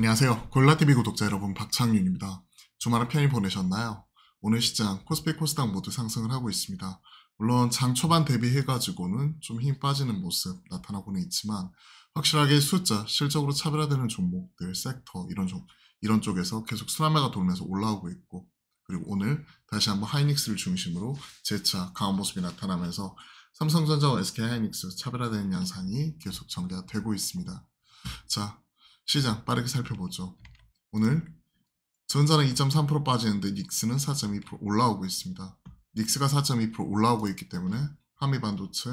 안녕하세요. 골라TV 구독자 여러분, 박창윤입니다. 주말은 편히 보내셨나요? 오늘 시장 코스피 코스닥 모두 상승을 하고 있습니다. 물론 장 초반 대비해가지고는 좀 힘 빠지는 모습 나타나고는 있지만 확실하게 숫자, 실적으로 차별화되는 종목들, 섹터 이런 쪽에서 계속 순환매가 돌면서 올라오고 있고, 그리고 오늘 다시 한번 하이닉스를 중심으로 재차 강한 모습이 나타나면서 삼성전자와 SK하이닉스 차별화되는 양상이 계속 전개가 되고 있습니다. 자, 시장 빠르게 살펴보죠. 오늘 전자는 2.3% 빠지는데 닉스는 4.2% 올라오고 있습니다. 닉스가 4.2% 올라오고 있기 때문에 한미반도체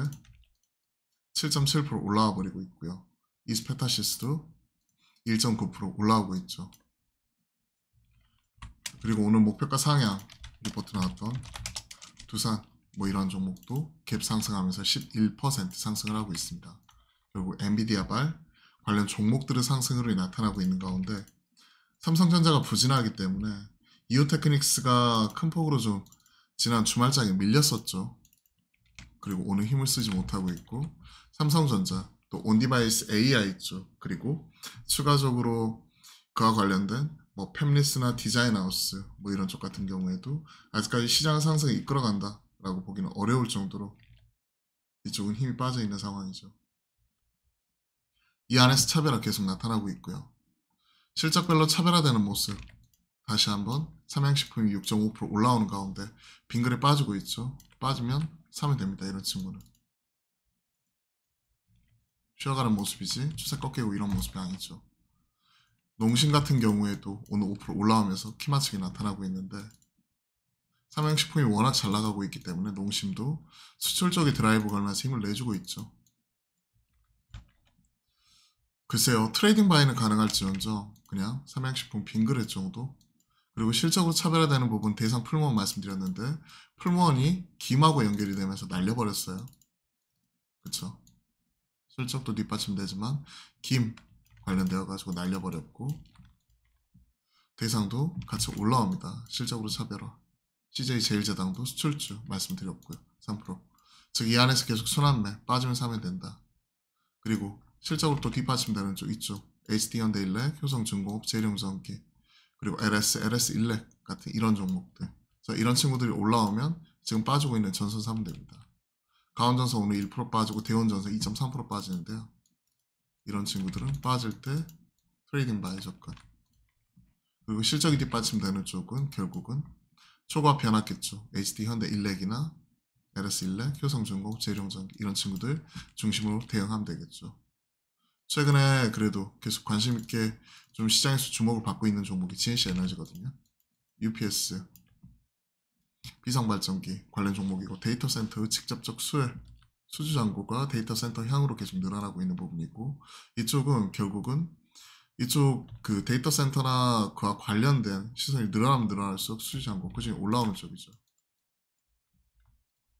7.7% 올라와 버리고 있고요. 이스페타시스도 1.9% 올라오고 있죠. 그리고 오늘 목표가 상향 리포트 나왔던 두산 이런 종목도 갭 상승하면서 11% 상승을 하고 있습니다. 결국 엔비디아발 관련 종목들의 상승으로 나타나고 있는 가운데 삼성전자가 부진하기 때문에 이오테크닉스가 큰 폭으로 좀 지난 주말장에 밀렸었죠. 그리고 오늘 힘을 쓰지 못하고 있고, 삼성전자 또 온디바이스 AI 쪽, 그리고 추가적으로 그와 관련된 팹리스나 디자인하우스 이런 쪽 같은 경우에도 아직까지 시장 상승을 이끌어간다 라고 보기는 어려울 정도로 이쪽은 힘이 빠져 있는 상황이죠. 이 안에서 차별화 계속 나타나고 있고요. 실적별로 차별화되는 모습, 다시 한번 삼양식품이 6.5% 올라오는 가운데 빙글에 빠지고 있죠. 빠지면 사면 됩니다. 이런 친구는 쉬어가는 모습이지 추세 꺾이고 이런 모습이 아니죠. 농심 같은 경우에도 오늘 5% 올라오면서 키맞추기 나타나고 있는데, 삼양식품이 워낙 잘 나가고 있기 때문에 농심도 수출 쪽에 드라이브 걸면서 힘을 내주고 있죠. 글쎄요, 트레이딩 바이는 가능할지언정 그냥 삼양식품 빙그레 정도. 그리고 실적으로 차별화되는 부분 대상 풀무원 말씀드렸는데 풀무원이 김하고 연결이 되면서 날려버렸어요. 그쵸? 실적도 뒷받침되지만 김 관련되어 가지고 날려버렸고, 대상도 같이 올라옵니다. 실적으로 차별화. CJ제일제당도 수출주 말씀드렸고요. 3%. 즉 이 안에서 계속 순환매 빠지면 사면 된다. 그리고 실적으로 또 뒷받침되는 쪽 이쪽 HD현대일렉, 효성중공업, 재룡전기, 그리고 LS일렉 같은 이런 종목들. 그래서 이런 친구들이 올라오면 지금 빠지고 있는 전선 사면 됩니다. 강원전선 오늘 1% 빠지고 대원전선 2.3% 빠지는데요. 이런 친구들은 빠질 때 트레이딩 바이 접근. 그리고 실적이 뒷받침되는 쪽은 결국은 초과 변화겠죠. HD현대일렉이나 LS일렉, 효성중공업, 재룡전기 이런 친구들 중심으로 대응하면 되겠죠. 최근에 그래도 계속 관심 있게 좀 시장에서 주목을 받고 있는 종목이 GNC에너지거든요. UPS, 비상발전기 관련 종목이고, 데이터 센터의 직접적 수주 잔고가 데이터 센터 향으로 계속 늘어나고 있는 부분이고, 이쪽은 결국은 이쪽 그 데이터 센터나 그와 관련된 시선이 늘어나면 늘어날수록 수주 잔고 꾸준히 올라오는 쪽이죠.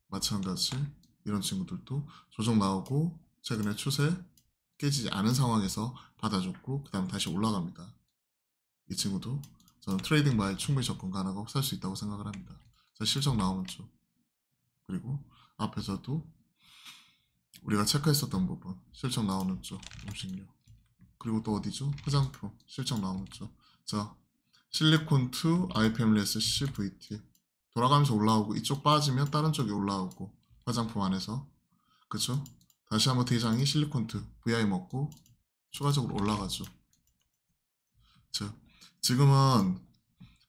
마찬가지 이런 친구들도 조정 나오고 최근에 추세 깨지지 않은 상황에서 받아줬고 그 다음 다시 올라갑니다. 이 친구도 저는 트레이딩 바에 충분히 접근 가능하고 살 수 있다고 생각을 합니다. 자, 실적 나오는 쪽, 그리고 앞에서도 우리가 체크했었던 부분 실적 나오는 쪽 음식료, 그리고 또 어디죠? 화장품 실적 나오는 쪽. 자, 실리콘2, 아이패밀리에스 CVT 돌아가면서 올라오고, 이쪽 빠지면 다른 쪽이 올라오고 화장품 안에서, 그쵸? 다시 한번 대장이 실리콘2 VI 먹고 추가적으로 올라가죠. 자, 지금은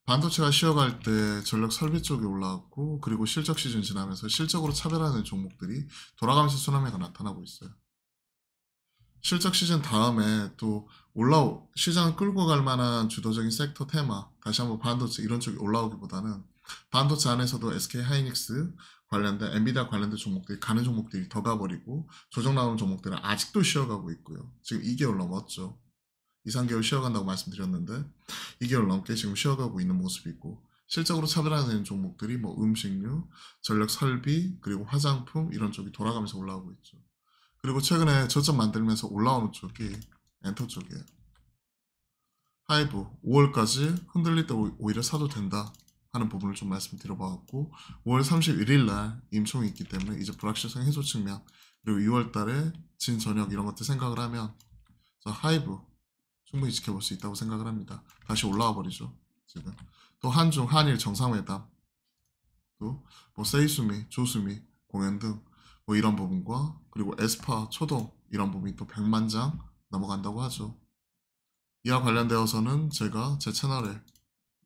반도체가 쉬어갈 때 전력 설비 쪽이 올라왔고, 그리고 실적 시즌 지나면서 실적으로 차별하는 종목들이 돌아가면서 순환매가 나타나고 있어요. 실적 시즌 다음에 또 시장을 끌고 갈 만한 주도적인 섹터 테마, 다시 한번 반도체 이런 쪽이 올라오기보다는 반도체 안에서도 SK하이닉스 관련된 엔비디아 관련된 종목들이 가는 종목들이 더 가버리고, 조정 나오는 종목들은 아직도 쉬어가고 있고요. 지금 2개월 넘었죠. 2, 3개월 쉬어간다고 말씀드렸는데 2개월 넘게 지금 쉬어가고 있는 모습이고, 실적으로 차별화되는 종목들이 음식료, 전력 설비, 그리고 화장품 이런 쪽이 돌아가면서 올라오고 있죠. 그리고 최근에 저점 만들면서 올라오는 쪽이 엔터 쪽이에요. 하이브 5월까지 흔들릴 때 오히려 사도 된다 하는 부분을 좀 말씀드려봤고, 5월 31일 날 임총이 있기 때문에 이제 불확실성 해소 측면, 그리고 6월 달에 진저녁 이런 것들 생각을 하면 하이브 충분히 지켜볼 수 있다고 생각을 합니다. 다시 올라와 버리죠. 지금 또 한중 한일 정상회담 또 뭐 세이수미, 조수미 공연 등 뭐 이런 부분과 그리고 에스파 초동 이런 부분이 또 100만 장 넘어간다고 하죠. 이와 관련되어서는 제가 제 채널에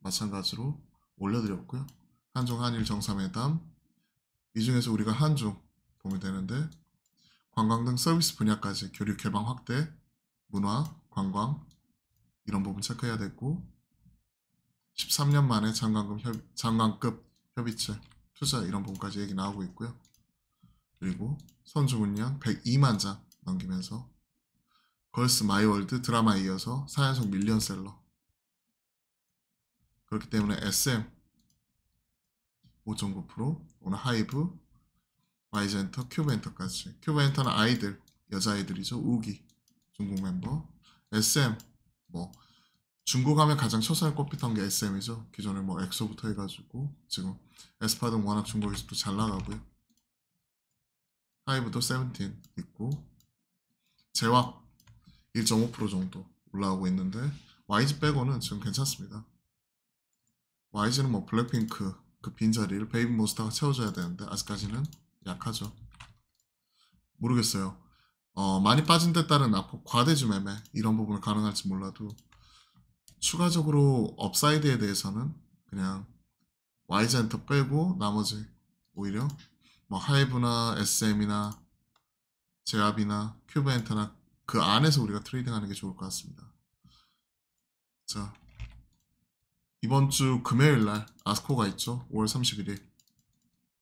마찬가지로 올려드렸고요. 한중 한일 정상회담 이 중에서 우리가 한중 보면 되는데 관광 등 서비스 분야까지 교류 개방 확대, 문화, 관광 이런 부분 체크해야 되고 13년 만에 장관급 협의체 투자 이런 부분까지 얘기 나오고 있고요. 그리고 선주문량 102만 장 넘기면서 걸스 마이월드 드라마에 이어서 4연속 밀리언셀러 그렇기 때문에 SM 5.9% 오늘 하이브 와이젠터 큐브엔터까지 큐브엔터는 아이들 여자아이들이죠. 우기 중국 멤버 SM 뭐 중국 하면 가장 초선에 꼽히던 게 SM이죠. 기존에 뭐 엑소부터 해가지고 지금 에스파 등 워낙 중국에서도 잘 나가고요. 하이브도 세븐틴 있고 제왁 1.5% 정도 올라오고 있는데 YG 빼고는 지금 괜찮습니다. YG는 뭐 블랙핑크 그 빈자리를 베이비몬스터가 채워줘야 되는데 아직까지는 약하죠. 모르겠어요. 많이 빠진 데 따른 앞으로 과대주 매매 이런 부분을 가능할지 몰라도 추가적으로 업사이드에 대해서는 그냥 YG엔터 빼고 나머지 오히려 뭐 하이브나 SM이나 제압이나 큐브엔터나 그 안에서 우리가 트레이딩하는 게 좋을 것 같습니다. 자 이번 주 금요일 날 아스코가 있죠. 5월 31일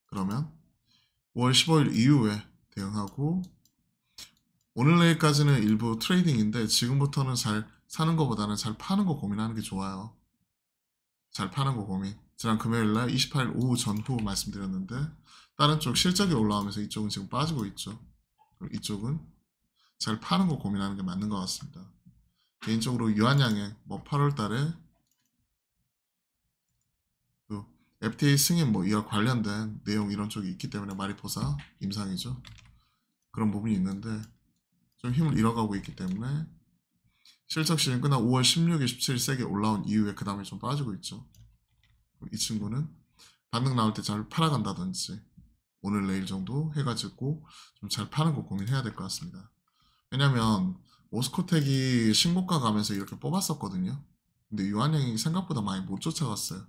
그러면 5월 15일 이후에 대응하고 오늘 내일까지는 일부 트레이딩인데 지금부터는 잘 사는 것보다는 잘 파는 거 고민하는 게 좋아요. 잘 파는 거 고민. 지난 금요일날 28일 오후 전후 말씀드렸는데 다른 쪽 실적이 올라오면서 이쪽은 지금 빠지고 있죠. 그럼 이쪽은 잘 파는 거 고민하는 게 맞는 것 같습니다. 개인적으로 유한양행 뭐 8월 달에 또 FTA 승인 뭐 이와 관련된 내용 이런 쪽이 있기 때문에 마리포사 임상이죠. 그런 부분이 있는데 좀 힘을 잃어가고 있기 때문에 실적 시즌 끝나 5월 16일, 17일 세게 올라온 이후에 그 다음에 좀 빠지고 있죠. 이 친구는 반등 나올 때 잘 팔아간다든지 오늘 내일 정도 해가지고 좀 잘 파는 거 고민해야 될 것 같습니다. 왜냐면 오스코텍이 신고가 가면서 이렇게 뽑았었거든요. 근데 유한양이 생각보다 많이 못 쫓아갔어요.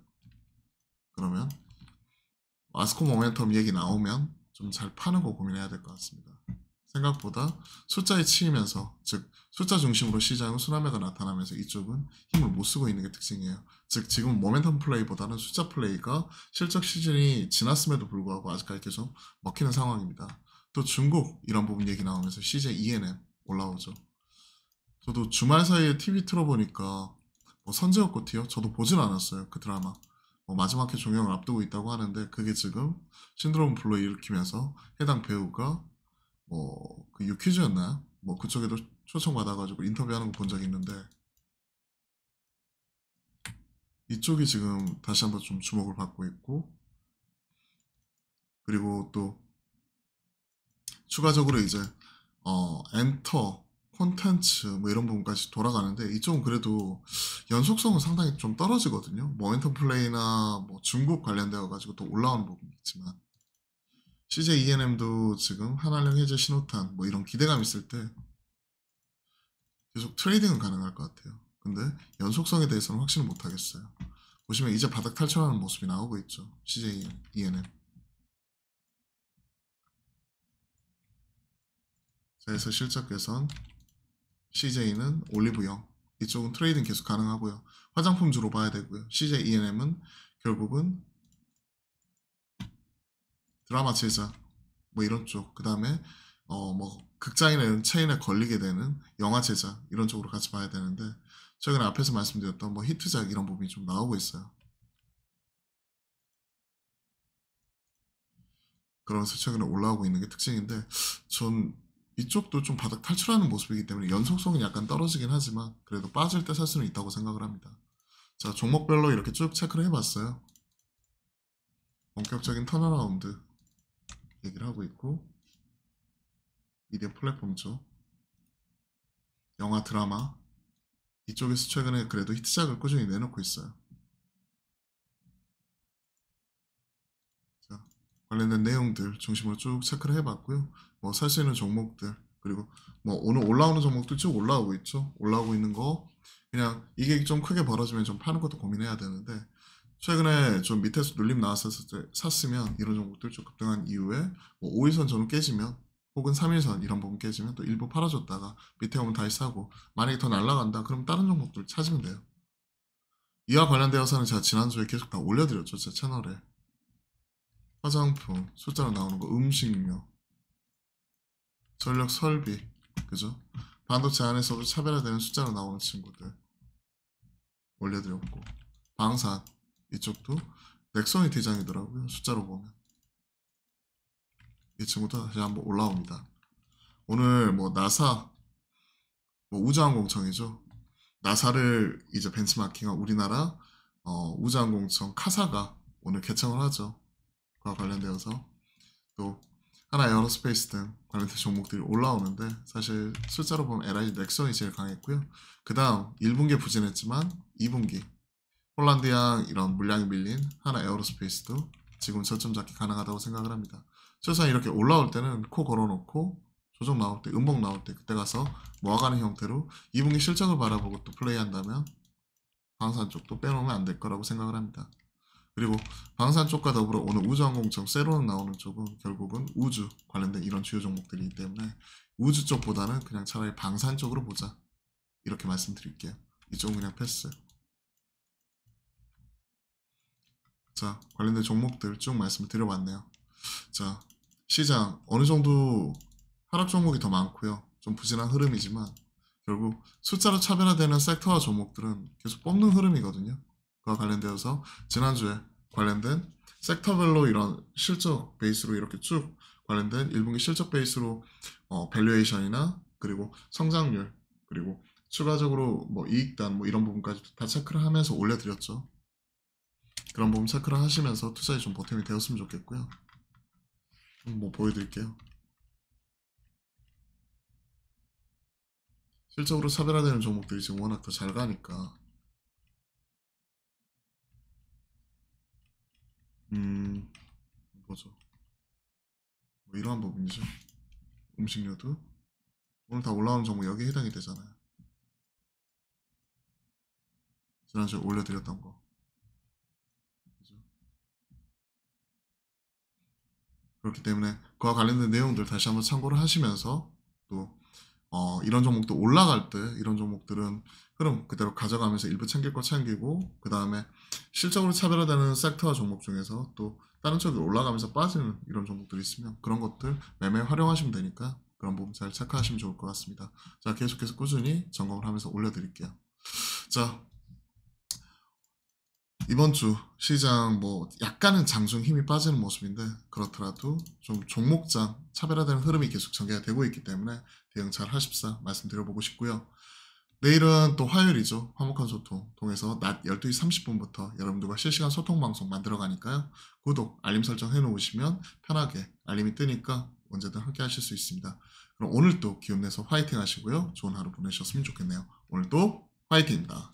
그러면 아스코 모멘텀 얘기 나오면 좀 잘 파는 거 고민해야 될 것 같습니다. 생각보다 숫자에 치이면서 즉 숫자 중심으로 시장은 순환매가 나타나면서 이쪽은 힘을 못 쓰고 있는 게 특징이에요. 즉 지금 모멘텀 플레이보다는 숫자 플레이가 실적 시즌이 지났음에도 불구하고 아직까지 계속 먹히는 상황입니다. 또 중국 이런 부분 얘기 나오면서 CJ ENM 올라오죠. 저도 주말 사이에 TV 틀어보니까 뭐 선제였고티요. 저도 보진 않았어요. 그 드라마. 마지막 회 종영을 앞두고 있다고 하는데 그게 지금 신드롬 블루 일으키면서 해당 배우가 그 유퀴즈였나요? 뭐 그쪽에도 초청받아가지고 인터뷰하는 거 본 적이 있는데 이쪽이 지금 다시 한번 좀 주목을 받고 있고 그리고 또 추가적으로 이제 엔터 콘텐츠 뭐 이런 부분까지 돌아가는데 이쪽은 그래도 연속성은 상당히 좀 떨어지거든요. 모멘텀 플레이나 뭐 중국 관련되어 가지고 또 올라오는 부분이 있지만 CJ ENM도 지금 한한령 해제 신호탄 뭐 이런 기대감 있을 때 계속 트레이딩은 가능할 것 같아요. 근데 연속성에 대해서는 확신을 못 하겠어요. 보시면 이제 바닥 탈출하는 모습이 나오고 있죠. CJ ENM. 자, 그래서 실적 개선 CJ는 올리브영 이쪽은 트레이딩 계속 가능하고요. 화장품 주로 봐야 되고요. CJ ENM은 결국은 드라마 제작 뭐 이런 쪽, 그 다음에 뭐 극장이나 이런 체인에 걸리게 되는 영화 제작 이런 쪽으로 같이 봐야 되는데 최근에 앞에서 말씀드렸던 뭐 히트작 이런 부분이 좀 나오고 있어요. 그러면서 최근에 올라오고 있는 게 특징인데 전 이쪽도 좀 바닥 탈출하는 모습이기 때문에 연속성은 약간 떨어지긴 하지만 그래도 빠질 때 살 수는 있다고 생각을 합니다. 자, 종목별로 이렇게 쭉 체크를 해봤어요. 본격적인 턴어라운드 얘기를 하고 있고 미디어 플랫폼 쪽 영화 드라마 이쪽에서 최근에 그래도 히트작을 꾸준히 내놓고 있어요. 자, 관련된 내용들 중심으로 쭉 체크를 해봤고요. 뭐 살 수 있는 종목들 그리고 뭐 오늘 올라오는 종목도 쭉 올라오고 있죠. 올라오고 있는 거 그냥 이게 좀 크게 벌어지면 좀 파는 것도 고민해야 되는데 최근에 좀 밑에서 눌림 나왔었을 때 샀으면 이런 종목들 좀 급등한 이후에 뭐 5일선 전후 깨지면 혹은 3일선 이런 부분 깨지면 또 일부 팔아줬다가 밑에 오면 다시 사고 만약에 더 날라간다 그럼 다른 종목들 찾으면 돼요. 이와 관련되어서는 제가 지난주에 계속 다 올려드렸죠. 제 채널에. 화장품, 숫자로 나오는 거, 음식료, 전력 설비, 그죠? 반도체 안에서도 차별화되는 숫자로 나오는 친구들 올려드렸고, 방산, 이쪽도 넥선이 대장이더라고요. 숫자로 보면. 이 친구도 다시 한번 올라옵니다. 오늘 뭐 나사, 뭐 우주항공청이죠. 나사를 이제 벤치마킹한 우리나라 우주항공청 카사가 오늘 개청을 하죠. 그와 관련되어서 또 하나 에어로스페이스 등 관련된 종목들이 올라오는데 사실 숫자로 보면 LI 넥선이 제일 강했고요. 그 다음 1분기에 부진했지만 2분기 폴란드양 이런 물량이 밀린 하나 에어로스페이스도 지금 저점 잡기 가능하다고 생각을 합니다. 최소한 이렇게 올라올 때는 코 걸어놓고 조정 나올 때, 음봉 나올 때 그때 가서 모아가는 형태로 2분기 실적을 바라보고 또 플레이한다면 방산 쪽도 빼놓으면 안 될 거라고 생각을 합니다. 그리고 방산 쪽과 더불어 오늘 우주항공청 세로는 나오는 쪽은 결국은 우주 관련된 이런 주요 종목들이기 때문에 우주 쪽보다는 그냥 차라리 방산 쪽으로 보자 이렇게 말씀드릴게요. 이쪽은 그냥 패스. 자, 관련된 종목들 쭉 말씀을 드려봤네요. 자, 시장 어느 정도 하락 종목이 더 많고요. 좀 부진한 흐름이지만 결국 숫자로 차별화되는 섹터와 종목들은 계속 뽑는 흐름이거든요. 그와 관련되어서 지난주에 관련된 섹터별로 이런 실적 베이스로 이렇게 쭉 관련된 1분기 실적 베이스로 밸류에이션이나 그리고 성장률 그리고 추가적으로 뭐 이익단 뭐 이런 부분까지 다 체크를 하면서 올려드렸죠. 그런 부분 체크를 하시면서 투자에 좀 보탬이 되었으면 좋겠고요. 뭐 보여드릴게요. 실적으로 차별화되는 종목들이 지금 워낙 더 잘 가니까 뭐죠? 뭐 이러한 부분이죠. 음식료도 오늘 다 올라오는 종목 여기에 해당이 되잖아요. 지난주에 올려드렸던 거. 그죠? 그렇기 때문에 그와 관련된 내용들 다시 한번 참고를 하시면서 또 이런 종목도 올라갈 때 이런 종목들은 흐름 그대로 가져가면서 일부 챙길 거 챙기고 그 다음에 실적으로 차별화되는 섹터와 종목 중에서 또 다른 쪽이 올라가면서 빠지는 이런 종목들이 있으면 그런 것들 매매 활용하시면 되니까 그런 부분 잘 체크하시면 좋을 것 같습니다. 자, 계속해서 꾸준히 점검을 하면서 올려드릴게요. 자, 이번 주 시장 뭐 약간은 장중 힘이 빠지는 모습인데 그렇더라도 좀 종목장 차별화되는 흐름이 계속 전개가 되고 있기 때문에 대응 잘 하십사 말씀드려보고 싶고요. 내일은 또 화요일이죠. 화목한 소통 통해서 낮 12시 30분부터 여러분들과 실시간 소통 방송 만들어 가니까요. 구독, 알림 설정 해놓으시면 편하게 알림이 뜨니까 언제든 함께 하실 수 있습니다. 그럼 오늘도 기운 내서 화이팅 하시고요. 좋은 하루 보내셨으면 좋겠네요. 오늘도 화이팅입니다.